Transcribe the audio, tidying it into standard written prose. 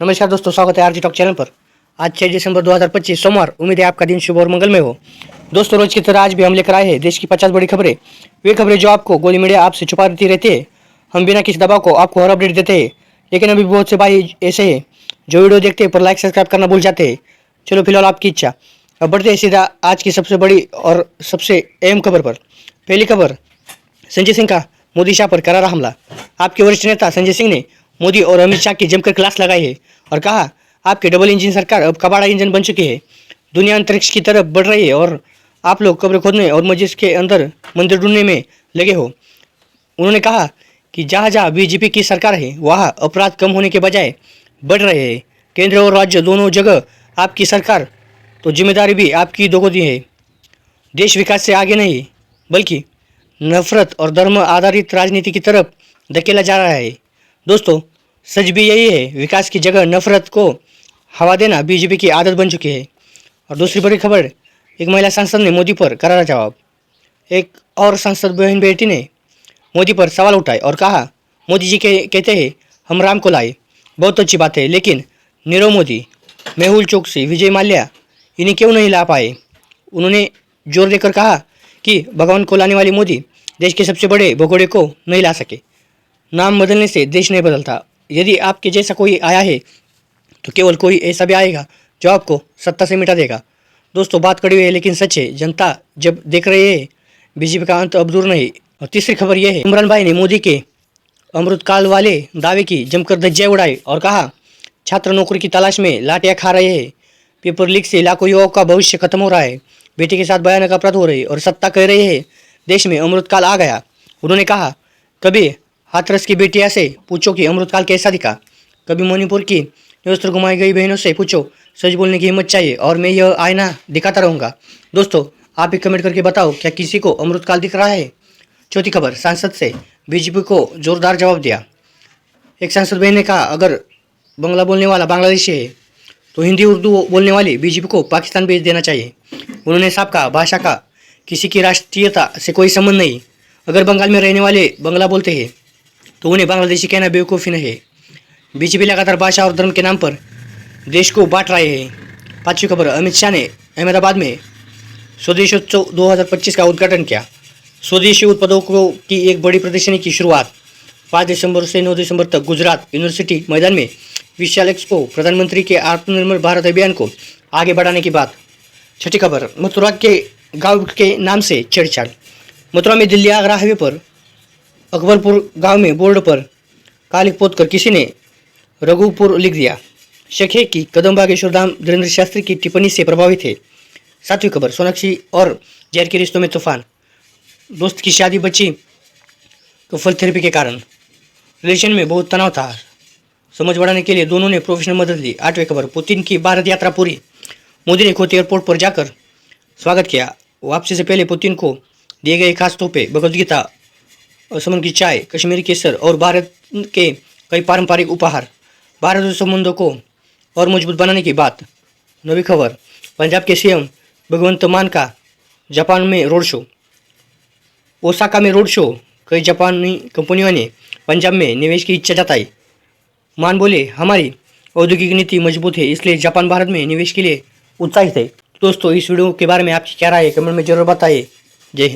नमस्कार दोस्तों, स्वागत है आरजी टॉक चैनल पर। आज 6 दिसंबर 2025 सोमवार। उम्मीद है आपका दिन शुभ और मंगलमय हो। दोस्तों, रोज की तरह आज भी हम लेकर आए हैं देश की 50 बड़ी खबरें। वे खबरें जो आपको गोली मीडिया आपसे छुपाती रहती है। हम बिना किसी दबाव को आपको हर अपडेट देते हैं, लेकिन अभी बहुत से भाई ऐसे हैं जो वीडियो देखते हैं पर लाइक सब्सक्राइब करना भूल जाते हैं। चलो फिलहाल आपकी इच्छा। अब बढ़ते हैं सीधा आज की सबसे बड़ी और सबसे अहम खबर पर। पहली खबर, संजय सिंह का मोदी शाह पर करारा हमला। आपके वरिष्ठ नेता संजय सिंह ने मोदी और अमित शाह की जमकर क्लास लगाई है और कहा, आपकी डबल इंजन सरकार अब कबाड़ा इंजन बन चुकी है। दुनिया अंतरिक्ष की तरफ बढ़ रही है और आप लोग कब्र खोदने और मस्जिद के अंदर मंदिर ढूंढने में लगे हो। उन्होंने कहा कि जहाँ जहाँ बीजेपी की सरकार है वहाँ अपराध कम होने के बजाय बढ़ रहे हैं। केंद्र और राज्य दोनों जगह आपकी सरकार, तो जिम्मेदारी भी आपकी दोगुनी है। देश विकास से आगे नहीं बल्कि नफरत और धर्म आधारित राजनीति की तरफ धकेला जा रहा है। दोस्तों, सच भी यही है, विकास की जगह नफरत को हवा देना बीजेपी की आदत बन चुकी है। और दूसरी बड़ी खबर, एक महिला सांसद ने मोदी पर करारा जवाब। एक और सांसद बहन बेटी ने मोदी पर सवाल उठाए और कहा, मोदी जी कहते हैं हम राम को लाए, बहुत अच्छी बात है, लेकिन नीरव मोदी, मेहुल चोकसी, विजय माल्या इन्हें क्यों नहीं ला पाए। उन्होंने जोर देकर कहा कि भगवान को लाने वाले मोदी देश के सबसे बड़े भगोड़े को नहीं ला सके। नाम बदलने से देश नहीं बदलता। यदि आपके जैसा कोई आया है तो केवल कोई ऐसा भी आएगा जो आपको सत्ता से मिटा देगा। दोस्तों, बात कड़ी हुई है लेकिन सच है, जनता जब देख रही है बीजेपी का अंत अब दूर नहीं। और तीसरी खबर यह है, इमरान भाई ने मोदी के अमृतकाल वाले दावे की जमकर धज्जियां उड़ाई और कहा, छात्र नौकरी की तलाश में लाठियां खा रहे हैं, पेपर लीक से लाखों युवाओं का भविष्य खत्म हो रहा है, बेटे के साथ भयानक अपराध हो रहे और सत्ता कह रही है देश में अमृतकाल आ गया। उन्होंने कहा, कभी हाथरस की बेटिया से पूछो कि अमृतकाल कैसा दिखा, कभी मणिपुर की निरस्त्र घुमाई गई बहनों से पूछो, सच बोलने की हिम्मत चाहिए और मैं यह आईना दिखाता रहूँगा। दोस्तों, आप भी कमेंट करके बताओ, क्या किसी को अमृतकाल दिख रहा है। चौथी खबर, सांसद से बीजेपी को जोरदार जवाब दिया। एक सांसद बहन ने कहा, अगर बंगला बोलने वाला बांग्लादेशी है तो हिंदी उर्दू बोलने वाली बीजेपी को पाकिस्तान भेज देना चाहिए। उन्होंने साफ कहा, भाषा का किसी की राष्ट्रीयता से कोई संबंध नहीं। अगर बंगाल में रहने वाले बंगला बोलते हैं तो उन्हें बांग्लादेशी कहना बेवकूफ़ी नहीं है। बीजेपी लगातार भाषा और धर्म के नाम पर देश को बांट रहे हैं। पांचवी खबर, अमित शाह ने अहमदाबाद में स्वदेशोत्सव 2025 का उद्घाटन किया। स्वदेशी उत्पादों की एक बड़ी प्रदर्शनी की शुरुआत 5 दिसंबर से 9 दिसंबर तक गुजरात यूनिवर्सिटी मैदान में विशाल एक्सपो। प्रधानमंत्री के आत्मनिर्भर भारत अभियान को आगे बढ़ाने की बात। छठी खबर, मथुरा के गांव के नाम से छेड़छाड़। मथुरा में दिल्ली आगरा हाईवे पर अकबरपुर गांव में बोर्ड पर कालिख पोत कर किसी ने रघुपुर लिख दिया। शक है कि कदम बागेश्वर धाम धीरेन्द्र शास्त्री की टिप्पणी से प्रभावित है। सातवीं खबर, सोनाक्षी और जैर के रिश्तों में तूफान। दोस्त की शादी बची तो फल थेरेपी के कारण रिलेशन में बहुत तनाव था, समझ बढ़ाने के लिए दोनों ने प्रोफेशनल मदद ली। आठवीं खबर, पुतिन की भारत यात्रा पूरी। मोदी ने खुद एयरपोर्ट पर जाकर स्वागत किया। वापसी से पहले पुतिन को दिए गए खास तोहफे, भगवद गीता, असम की चाय, कश्मीरी केसर और भारत के कई पारंपरिक उपहार, भारत संबंधों को और मजबूत बनाने की बात। नवी खबर, पंजाब के सीएम भगवंत मान का जापान में रोड शो। ओसाका में रोड शो, कई जापानी कंपनियों ने पंजाब में निवेश की इच्छा जताई। मान बोले, हमारी औद्योगिक नीति मजबूत है, इसलिए जापान भारत में निवेश के लिए उत्साहित है। दोस्तों, इस वीडियो के बारे में आपकी क्या राय है, कमेंट में जरूर बताइए। जय हिंद।